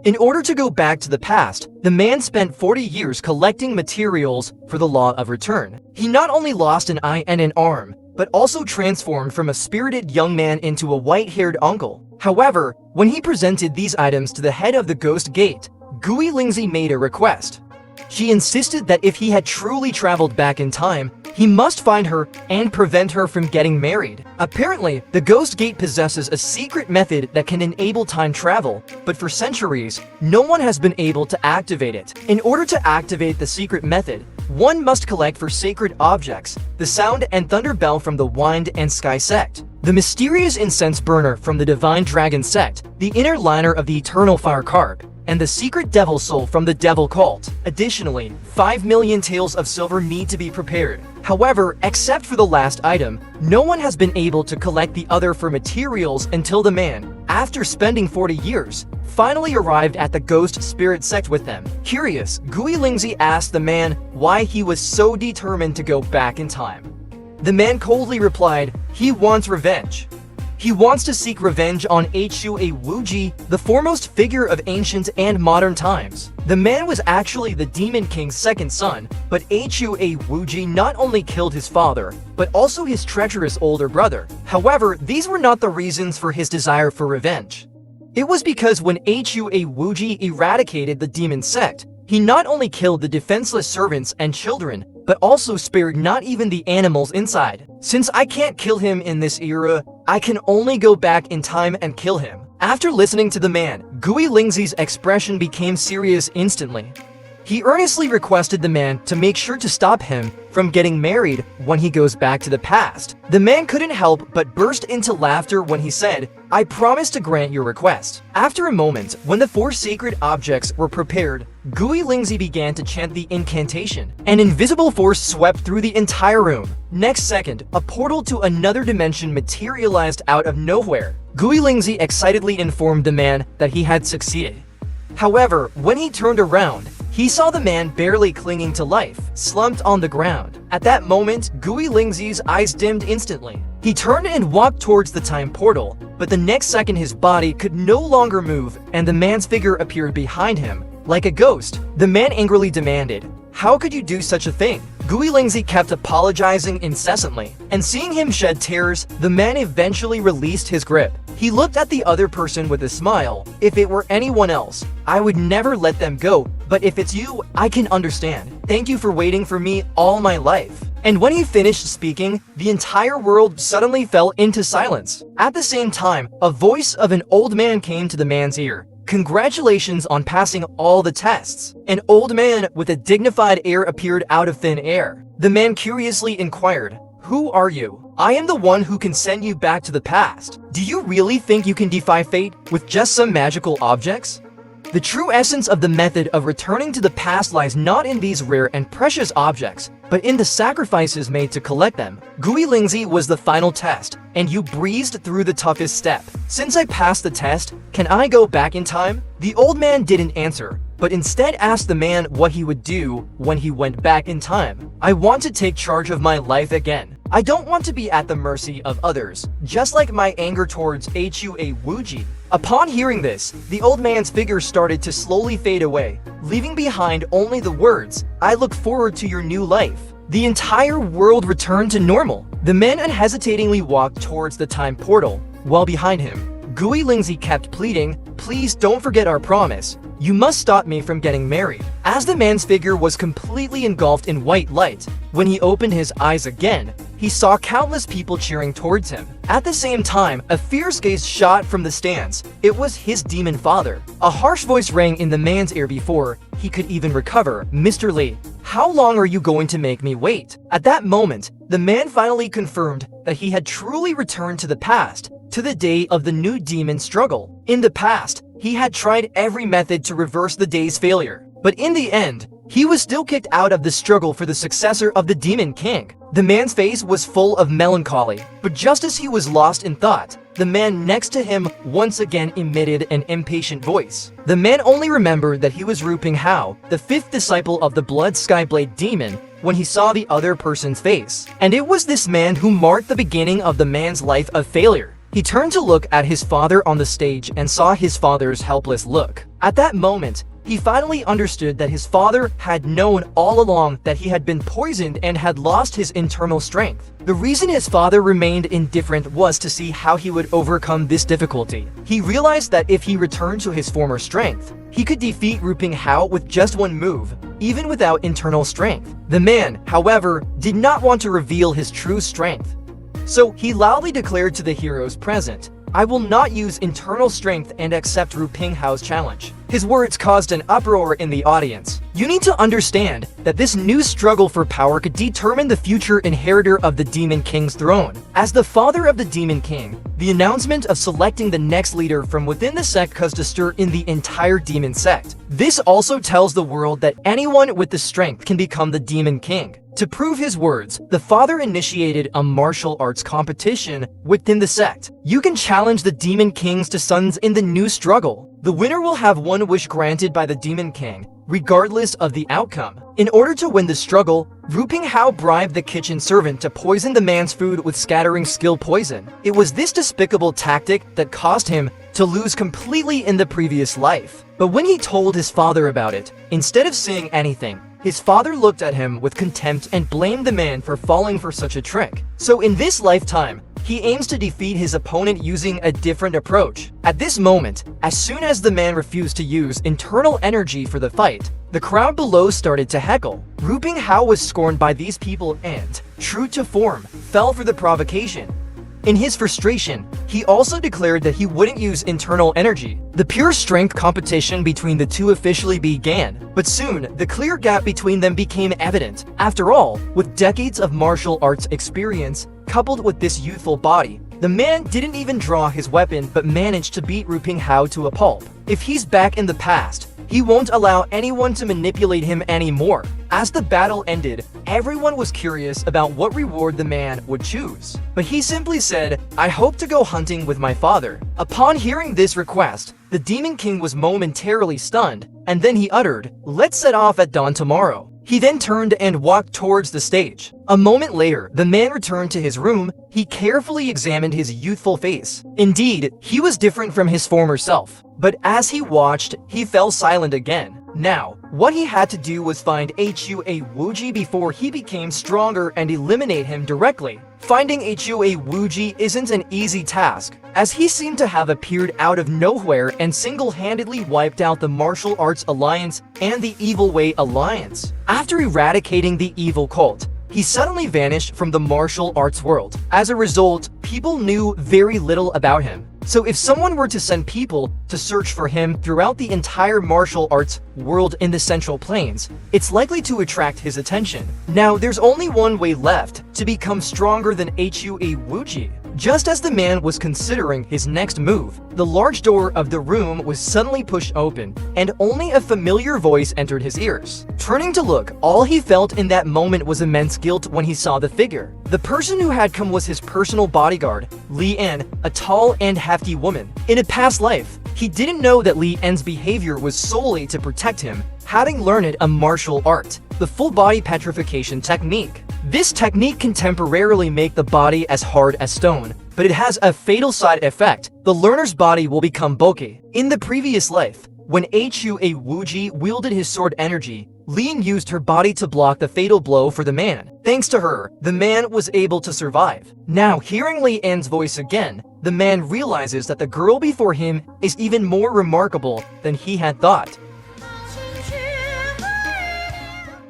In order to go back to the past, the man spent 40 years collecting materials for the Law of Return. He not only lost an eye and an arm, but also transformed from a spirited young man into a white-haired uncle. However, when he presented these items to the head of the Ghost Gate, Gui Lingzi made a request. She insisted that if he had truly traveled back in time, he must find her and prevent her from getting married. Apparently, the Ghost Gate possesses a secret method that can enable time travel, but for centuries, no one has been able to activate it. In order to activate the secret method, one must collect for sacred objects, the Sound and Thunder Bell from the Wind and Sky sect, the mysterious incense burner from the Divine Dragon sect, the inner liner of the Eternal Fire Carp, and the secret devil soul from the Devil Cult. Additionally, 5 million taels of silver need to be prepared. However, except for the last item, no one has been able to collect the other for materials until the man, after spending 40 years, finally arrived at the Ghost Spirit sect with them. Curious, Gui Lingzi asked the man why he was so determined to go back in time. The man coldly replied, he wants revenge. He wants to seek revenge on Hua Wuji, the foremost figure of ancient and modern times. The man was actually the Demon King's second son, but Hua Wuji not only killed his father, but also his treacherous older brother. However, these were not the reasons for his desire for revenge. It was because when Hua Wuji eradicated the demon sect, he not only killed the defenseless servants and children, but also spared not even the animals inside. Since I can't kill him in this era, I can only go back in time and kill him. After listening to the man, Gui Lingzi's expression became serious instantly. He earnestly requested the man to make sure to stop him from getting married when he goes back to the past. The man couldn't help but burst into laughter when he said, I promise to grant your request. After a moment, when the 4 sacred objects were prepared, Gui Lingzi began to chant the incantation. An invisible force swept through the entire room. Next second, a portal to another dimension materialized out of nowhere. Gui Lingzi excitedly informed the man that he had succeeded. However, when he turned around, he saw the man barely clinging to life, slumped on the ground. At that moment, Gui Lingzi's eyes dimmed instantly. He turned and walked towards the time portal, but the next second his body could no longer move and the man's figure appeared behind him, like a ghost. The man angrily demanded, how could you do such a thing? Gui Lingzi kept apologizing incessantly, and seeing him shed tears, the man eventually released his grip. He looked at the other person with a smile. If it were anyone else, I would never let them go, but if it's you, I can understand. Thank you for waiting for me all my life. And when he finished speaking, the entire world suddenly fell into silence. At the same time, a voice of an old man came to the man's ear. Congratulations on passing all the tests. An old man with a dignified air appeared out of thin air. The man curiously inquired, who are you? I am the one who can send you back to the past. Do you really think you can defy fate with just some magical objects? The true essence of the method of returning to the past lies not in these rare and precious objects, but in the sacrifices made to collect them. Gui Lingzi was the final test, and you breezed through the toughest step. Since I passed the test, can I go back in time? The old man didn't answer, but instead asked the man what he would do when he went back in time. I want to take charge of my life again. I don't want to be at the mercy of others, just like my anger towards Hua Wuji. Upon hearing this, the old man's figure started to slowly fade away, leaving behind only the words, I look forward to your new life. The entire world returned to normal. The man unhesitatingly walked towards the time portal, while behind him, Gui Lingzi kept pleading, please don't forget our promise. You must stop me from getting married. As the man's figure was completely engulfed in white light, when he opened his eyes again, he saw countless people cheering towards him. At the same time, a fierce gaze shot from the stands. It was his demon father. A harsh voice rang in the man's ear before he could even recover. Mr. Li, how long are you going to make me wait? At that moment, the man finally confirmed that he had truly returned to the past, to the day of the new demon struggle. In the past, he had tried every method to reverse the day's failure, but in the end, he was still kicked out of the struggle for the successor of the Demon King. The man's face was full of melancholy, but just as he was lost in thought, the man next to him once again emitted an impatient voice. The man only remembered that he was Ru Ping Hao, the 5th disciple of the Blood Skyblade Demon, when he saw the other person's face. And it was this man who marked the beginning of the man's life of failure. He turned to look at his father on the stage and saw his father's helpless look. At that moment, he finally understood that his father had known all along that he had been poisoned and had lost his internal strength. The reason his father remained indifferent was to see how he would overcome this difficulty. He realized that if he returned to his former strength, he could defeat Ru Pinghao with just one move, even without internal strength. The man, however, did not want to reveal his true strength. So he loudly declared to the heroes present, "I will not use internal strength and accept Ru Pinghao's challenge." His words caused an uproar in the audience. You need to understand that this new struggle for power could determine the future inheritor of the Demon King's throne. As the father of the Demon King, the announcement of selecting the next leader from within the sect caused a stir in the entire demon sect. This also tells the world that anyone with the strength can become the Demon King. To prove his words, the father initiated a martial arts competition within the sect. You can challenge the Demon King's to sons in the new struggle. The winner will have one wish granted by the Demon King, regardless of the outcome. In order to win the struggle, Ru Pinghao bribed the kitchen servant to poison the man's food with scattering skill poison. It was this despicable tactic that caused him to lose completely in the previous life. But when he told his father about it, instead of saying anything, his father looked at him with contempt and blamed the man for falling for such a trick. So in this lifetime, he aims to defeat his opponent using a different approach. At this moment, as soon as the man refused to use internal energy for the fight, the crowd below started to heckle. Ru Pinghao was scorned by these people and, true to form, fell for the provocation. In his frustration, he also declared that he wouldn't use internal energy. The pure strength competition between the two officially began, but soon the clear gap between them became evident. After all, with decades of martial arts experience, coupled with this youthful body, the man didn't even draw his weapon but managed to beat Ru Pinghao to a pulp. If he's back in the past, he won't allow anyone to manipulate him anymore. As the battle ended, everyone was curious about what reward the man would choose. But he simply said, "I hope to go hunting with my father." Upon hearing this request, the Demon King was momentarily stunned, and then he uttered, "Let's set off at dawn tomorrow." He then turned and walked towards the stage. A moment later, the man returned to his room. He carefully examined his youthful face. Indeed, he was different from his former self. But as he watched, he fell silent again. Now, what he had to do was find Hua Wuji before he became stronger and eliminate him directly. Finding Hua Wuji isn't an easy task, as he seemed to have appeared out of nowhere and single-handedly wiped out the Martial Arts Alliance and the Evil Way Alliance. After eradicating the evil cult, he suddenly vanished from the martial arts world. As a result, people knew very little about him. So if someone were to send people to search for him throughout the entire martial arts world in the Central Plains, it's likely to attract his attention. Now, there's only one way left to become stronger than Hua Wuji. Just as the man was considering his next move, the large door of the room was suddenly pushed open, and only a familiar voice entered his ears. Turning to look, all he felt in that moment was immense guilt when he saw the figure. The person who had come was his personal bodyguard, Li En, a tall and hefty woman. In a past life, he didn't know that Li En's behavior was solely to protect him, having learned a martial art, the full body petrification technique. This technique can temporarily make the body as hard as stone, but it has a fatal side effect. The learner's body will become bulky. In the previous life, when Hua Wuji wielded his sword energy, Lin used her body to block the fatal blow for the man. Thanks to her, the man was able to survive. Now, hearing Li En's voice again, the man realizes that the girl before him is even more remarkable than he had thought.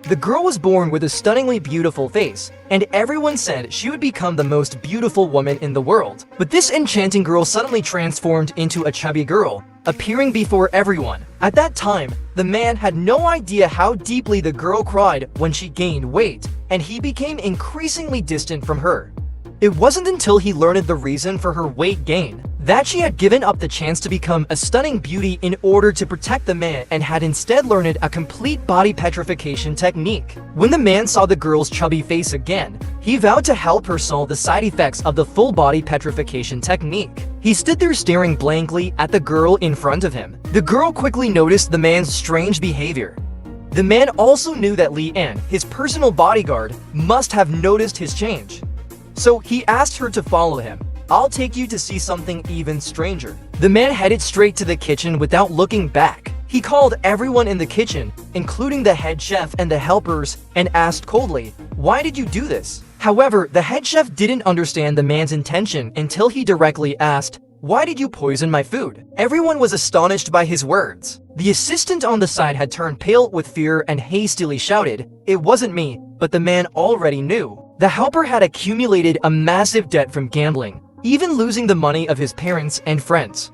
The girl was born with a stunningly beautiful face, and everyone said she would become the most beautiful woman in the world. But this enchanting girl suddenly transformed into a chubby girl, appearing before everyone. At that time, the man had no idea how deeply the girl cried when she gained weight, and he became increasingly distant from her. It wasn't until he learned the reason for her weight gain that she had given up the chance to become a stunning beauty in order to protect the man and had instead learned a complete body petrification technique. When the man saw the girl's chubby face again, he vowed to help her solve the side effects of the full body petrification technique. He stood there staring blankly at the girl in front of him. The girl quickly noticed the man's strange behavior. The man also knew that Li En, his personal bodyguard, must have noticed his change. So he asked her to follow him. "I'll take you to see something even stranger." The man headed straight to the kitchen without looking back. He called everyone in the kitchen, including the head chef and the helpers, and asked coldly, "Why did you do this?" However, the head chef didn't understand the man's intention until he directly asked, "Why did you poison my food?" Everyone was astonished by his words. The assistant on the side had turned pale with fear and hastily shouted, "It wasn't me," but the man already knew. The helper had accumulated a massive debt from gambling, even losing the money of his parents and friends.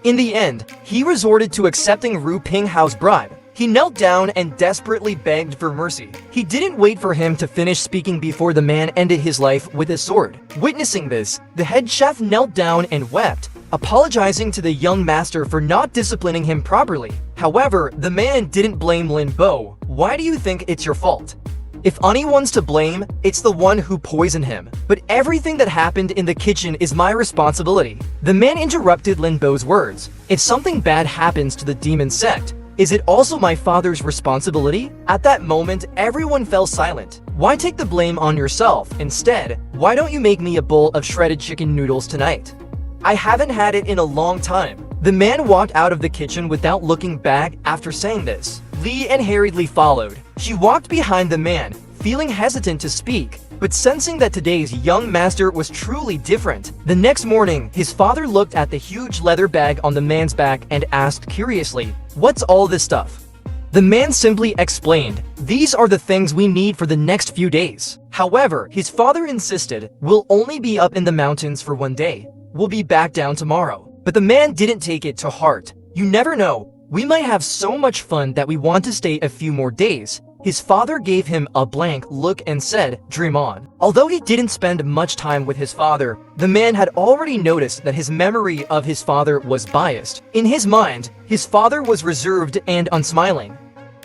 In the end, he resorted to accepting Ru Pinghao's bribe. He knelt down and desperately begged for mercy. He didn't wait for him to finish speaking before the man ended his life with a sword. Witnessing this, the head chef knelt down and wept, apologizing to the young master for not disciplining him properly. However, the man didn't blame Lin Bo. "Why do you think it's your fault? If anyone's to blame, it's the one who poisoned him. But everything that happened in the kitchen is my responsibility." The man interrupted Lin Bo's words. "If something bad happens to the demon sect, is it also my father's responsibility?" At that moment, everyone fell silent. "Why take the blame on yourself? Instead, why don't you make me a bowl of shredded chicken noodles tonight? I haven't had it in a long time." The man walked out of the kitchen without looking back after saying this. Li hurriedly followed. She walked behind the man, feeling hesitant to speak, but sensing that today's young master was truly different. The next morning, his father looked at the huge leather bag on the man's back and asked curiously, "What's all this stuff?" The man simply explained, "These are the things we need for the next few days." However, his father insisted, "We'll only be up in the mountains for one day. We'll be back down tomorrow." But the man didn't take it to heart. "You never know. We might have so much fun that we want to stay a few more days." His father gave him a blank look and said, "Dream on." Although he didn't spend much time with his father, the man had already noticed that his memory of his father was biased. In his mind, his father was reserved and unsmiling.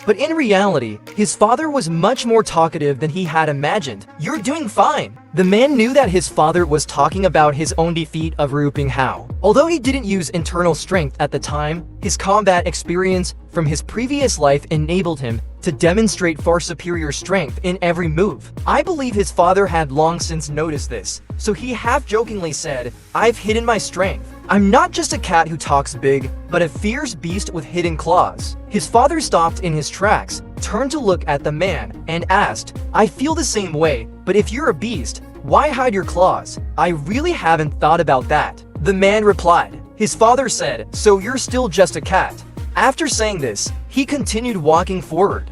But in reality, his father was much more talkative than he had imagined. "You're doing fine." The man knew that his father was talking about his own defeat of Ru Pinghao. Although he didn't use internal strength at the time, his combat experience from his previous life enabled him to demonstrate far superior strength in every move. I believe his father had long since noticed this, so he half-jokingly said, "I've hidden my strength. I'm not just a cat who talks big, but a fierce beast with hidden claws." His father stopped in his tracks, turned to look at the man, and asked, "I feel the same way, but if you're a beast, why hide your claws?" "I really haven't thought about that," the man replied. His father said, "So you're still just a cat?" After saying this, he continued walking forward.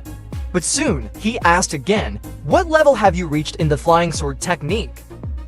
But soon, he asked again, "What level have you reached in the flying sword technique?"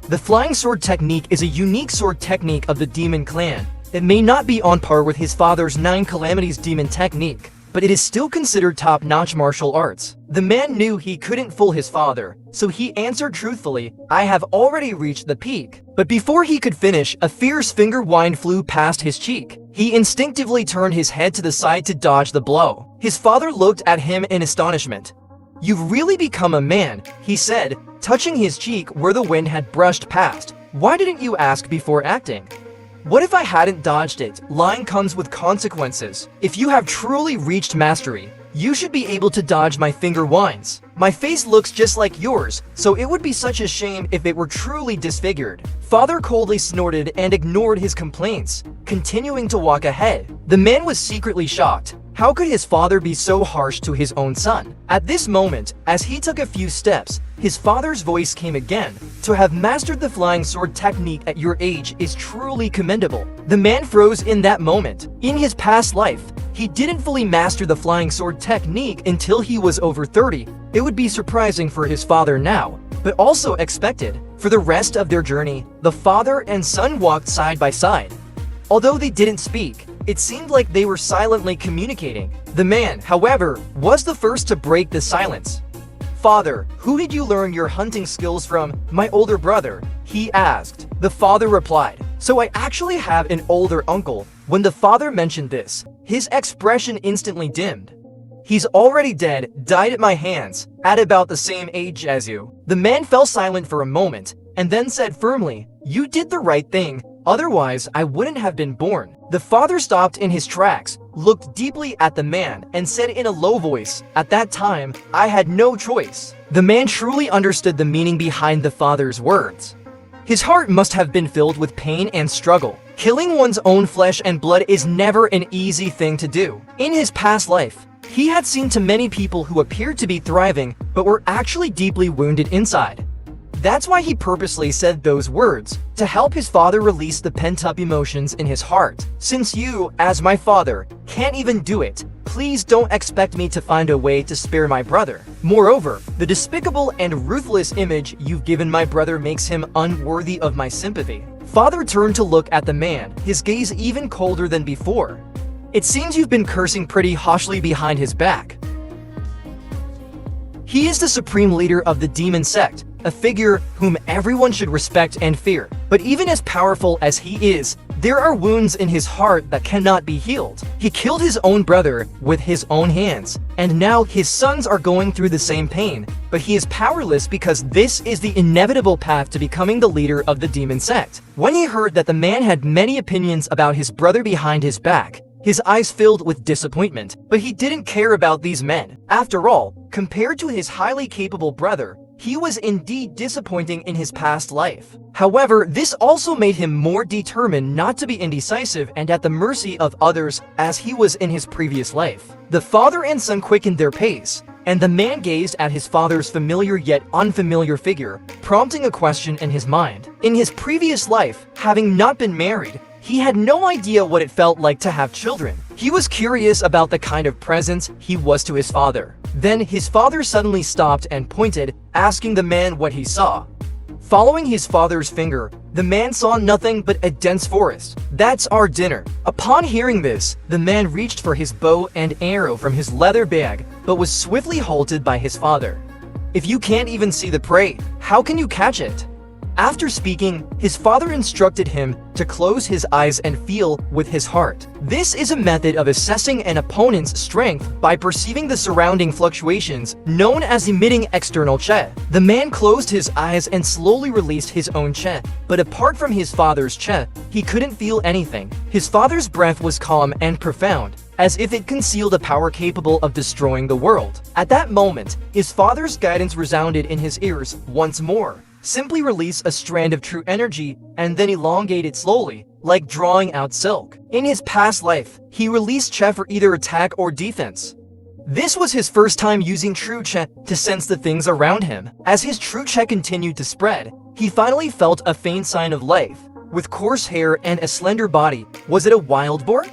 The flying sword technique is a unique sword technique of the demon clan. It may not be on par with his father's 9 calamities demon technique, but it is still considered top-notch martial arts. The man knew he couldn't fool his father, so he answered truthfully, "I have already reached the peak." But before he could finish, a fierce finger wind flew past his cheek. He instinctively turned his head to the side to dodge the blow. His father looked at him in astonishment. "You've really become a man," he said, touching his cheek where the wind had brushed past. "Why didn't you ask before acting? What if I hadn't dodged it?" Lying comes with consequences. If you have truly reached mastery, you should be able to dodge my finger winds. My face looks just like yours, so it would be such a shame if it were truly disfigured. Father coldly snorted and ignored his complaints, continuing to walk ahead. The man was secretly shocked. How could his father be so harsh to his own son? At this moment, as he took a few steps, his father's voice came again. "To have mastered the flying sword technique at your age is truly commendable." The man froze in that moment. In his past life, he didn't fully master the flying sword technique until he was over 30. It would be surprising for his father now, but also expected. For the rest of their journey, the father and son walked side by side. Although they didn't speak, it seemed like they were silently communicating. The man, however, was the first to break the silence. "Father, who did you learn your hunting skills from?" "My older brother," he asked. The father replied, "So I actually have an older uncle." When the father mentioned this, his expression instantly dimmed. "He's already dead, died at my hands, at about the same age as you." The man fell silent for a moment, and then said firmly, "You did the right thing. Otherwise, I wouldn't have been born." The father stopped in his tracks, looked deeply at the man, and said in a low voice, "At that time, I had no choice." The man truly understood the meaning behind the father's words. His heart must have been filled with pain and struggle. Killing one's own flesh and blood is never an easy thing to do. In his past life, he had seen too many people who appeared to be thriving but were actually deeply wounded inside. That's why he purposely said those words, to help his father release the pent-up emotions in his heart. Since you, as my father, can't even do it, please don't expect me to find a way to spare my brother. Moreover, the despicable and ruthless image you've given my brother makes him unworthy of my sympathy. Father turned to look at the man, his gaze even colder than before. It seems you've been cursing pretty harshly behind his back. He is the supreme leader of the demon sect, a figure whom everyone should respect and fear. But even as powerful as he is, there are wounds in his heart that cannot be healed. He killed his own brother with his own hands, and now his sons are going through the same pain, but he is powerless because this is the inevitable path to becoming the leader of the demon sect. When he heard that the man had many opinions about his brother behind his back, his eyes filled with disappointment, but he didn't care about these men. After all, compared to his highly capable brother, he was indeed disappointing in his past life. However, this also made him more determined not to be indecisive and at the mercy of others as he was in his previous life. The father and son quickened their pace, and the man gazed at his father's familiar yet unfamiliar figure, prompting a question in his mind. In his previous life, having not been married, he had no idea what it felt like to have children. He was curious about the kind of presence he was to his father. Then his father suddenly stopped and pointed, asking the man what he saw. Following his father's finger, the man saw nothing but a dense forest. "That's our dinner." Upon hearing this, the man reached for his bow and arrow from his leather bag, but was swiftly halted by his father. "If you can't even see the prey, how can you catch it?" After speaking, his father instructed him to close his eyes and feel with his heart. This is a method of assessing an opponent's strength by perceiving the surrounding fluctuations, known as emitting external che. The man closed his eyes and slowly released his own che, but apart from his father's che, he couldn't feel anything. His father's breath was calm and profound, as if it concealed a power capable of destroying the world. At that moment, his father's guidance resounded in his ears once more. Simply release a strand of true energy and then elongate it slowly, like drawing out silk. In his past life, he released che for either attack or defense. This was his first time using true che to sense the things around him. As his true che continued to spread, he finally felt a faint sign of life. With coarse hair and a slender body, was it a wild boar?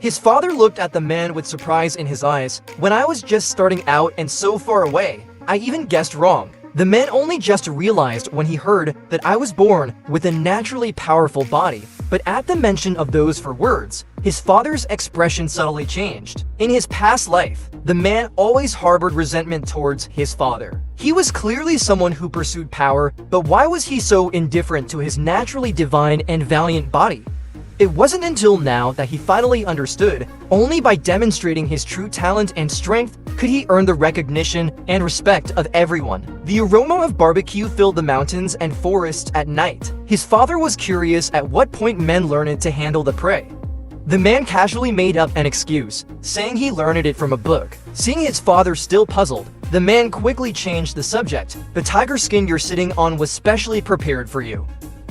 His father looked at the man with surprise in his eyes. "When I was just starting out and so far away, I even guessed wrong." The man only just realized when he heard that I was born with a naturally powerful body, but at the mention of those four words, his father's expression subtly changed. In his past life, the man always harbored resentment towards his father. He was clearly someone who pursued power, but why was he so indifferent to his naturally divine and valiant body? It wasn't until now that he finally understood. Only by demonstrating his true talent and strength could he earn the recognition and respect of everyone. The aroma of barbecue filled the mountains and forests at night. His father was curious at what point men learned to handle the prey. The man casually made up an excuse, saying he learned it from a book. Seeing his father still puzzled, the man quickly changed the subject. "The tiger skin you're sitting on was specially prepared for you.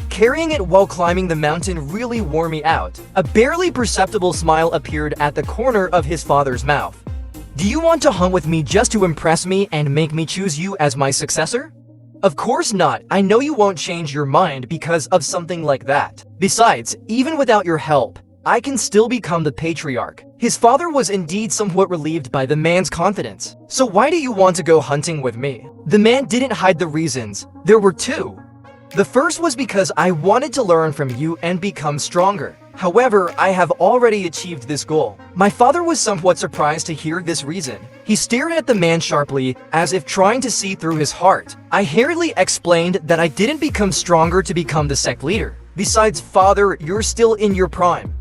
Carrying it while climbing the mountain really wore me out." A barely perceptible smile appeared at the corner of his father's mouth. "Do you want to hunt with me just to impress me and make me choose you as my successor?" "Of course not. I know you won't change your mind because of something like that. Besides, even without your help, I can still become the patriarch." His father was indeed somewhat relieved by the man's confidence. "So why do you want to go hunting with me?" The man didn't hide the reasons. There were two. The first was because I wanted to learn from you and become stronger. However, I have already achieved this goal. My father was somewhat surprised to hear this reason. He stared at the man sharply, as if trying to see through his heart. I hurriedly explained that I didn't become stronger to become the sect leader. Besides, father, you're still in your prime.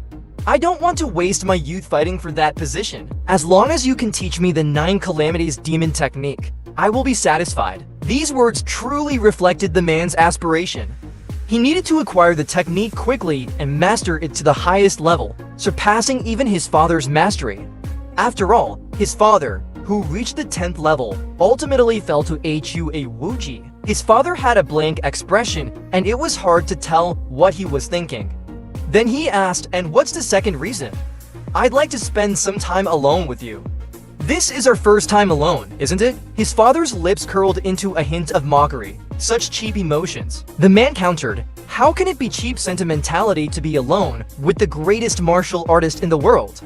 I don't want to waste my youth fighting for that position. As long as you can teach me the 9 Calamities demon technique, I will be satisfied. These words truly reflected the man's aspiration. He needed to acquire the technique quickly and master it to the highest level, surpassing even his father's mastery. After all, his father, who reached the 10th level, ultimately fell to Hua Wuji. His father had a blank expression, and it was hard to tell what he was thinking. Then he asked, "And what's the second reason?" "I'd like to spend some time alone with you." "This is our first time alone, isn't it?" His father's lips curled into a hint of mockery. Such cheap emotions. The man countered, "How can it be cheap sentimentality to be alone with the greatest martial artist in the world?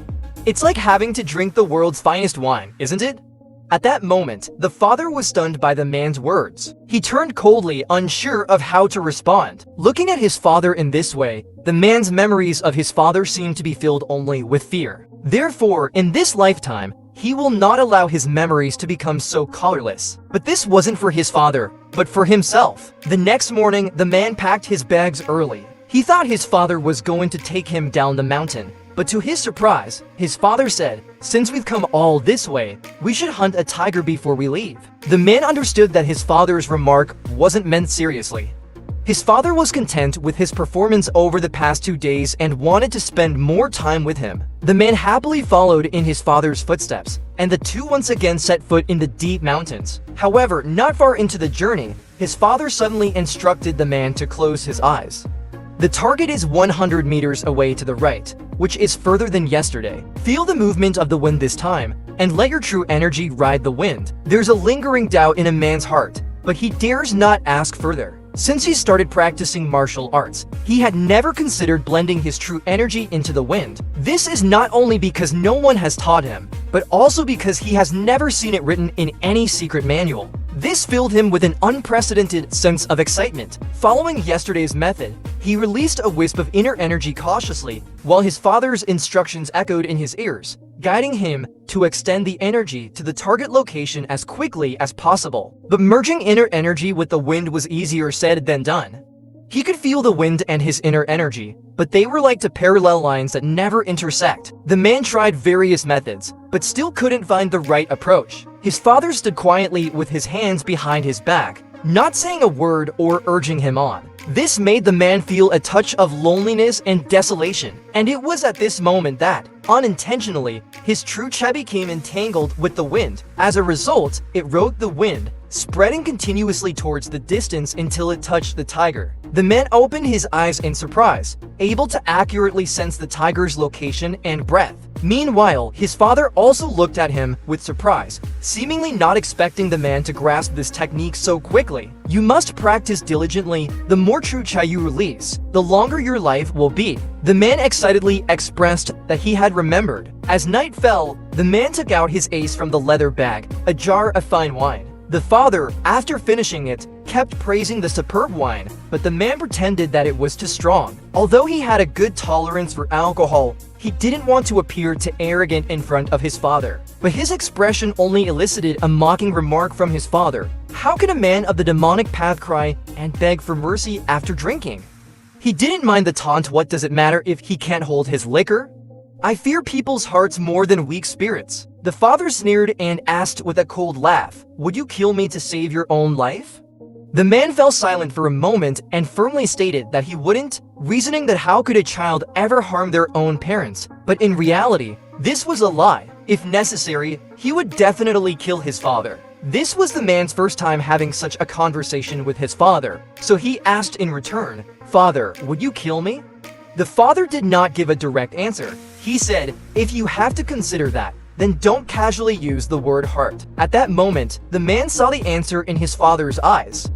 It's like having to drink the world's finest wine, isn't it?" At that moment, the father was stunned by the man's words. He turned coldly, unsure of how to respond. Looking at his father in this way, the man's memories of his father seemed to be filled only with fear. Therefore, in this lifetime, he will not allow his memories to become so colorless. But this wasn't for his father, but for himself. The next morning, the man packed his bags early. He thought his father was going to take him down the mountain. But to his surprise, his father said, "Since we've come all this way, we should hunt a tiger before we leave." The man understood that his father's remark wasn't meant seriously. His father was content with his performance over the past 2 days and wanted to spend more time with him. The man happily followed in his father's footsteps, and the two once again set foot in the deep mountains. However, not far into the journey, his father suddenly instructed the man to close his eyes. "The target is 100 meters away to the right, which is further than yesterday. Feel the movement of the wind this time, and let your true energy ride the wind." There's a lingering doubt in a man's heart, but he dares not ask further. Since he started practicing martial arts, he had never considered blending his true energy into the wind. This is not only because no one has taught him, but also because he has never seen it written in any secret manual. This filled him with an unprecedented sense of excitement. Following yesterday's method, he released a wisp of inner energy cautiously, while his father's instructions echoed in his ears, guiding him to extend the energy to the target location as quickly as possible. But merging inner energy with the wind was easier said than done. He could feel the wind and his inner energy, but they were like two parallel lines that never intersect. The man tried various methods, but still couldn't find the right approach. His father stood quietly with his hands behind his back, not saying a word or urging him on. This made the man feel a touch of loneliness and desolation, and it was at this moment that, unintentionally, his true cha became entangled with the wind. As a result, it rode the wind, spreading continuously towards the distance until it touched the tiger. The man opened his eyes in surprise, able to accurately sense the tiger's location and breath. Meanwhile, his father also looked at him with surprise, seemingly not expecting the man to grasp this technique so quickly. "You must practice diligently. The more true cha you release, the longer your life will be." The man excitedly expressed that he had remembered. As night fell, the man took out his ace from the leather bag, a jar of fine wine. The father, after finishing it, kept praising the superb wine, but the man pretended that it was too strong. Although he had a good tolerance for alcohol, he didn't want to appear too arrogant in front of his father. But his expression only elicited a mocking remark from his father. How can a man of the demonic path cry and beg for mercy after drinking? He didn't mind the taunt. What does it matter if he can't hold his liquor? "I fear people's hearts more than weak spirits." The father sneered and asked with a cold laugh, "Would you kill me to save your own life?" The man fell silent for a moment and firmly stated that he wouldn't, reasoning that how could a child ever harm their own parents? But in reality, this was a lie. If necessary, he would definitely kill his father. This was the man's first time having such a conversation with his father, so he asked in return, "Father, would you kill me?" The father did not give a direct answer. He said, "If you have to consider that, then don't casually use the word heart." At that moment, the man saw the answer in his father's eyes.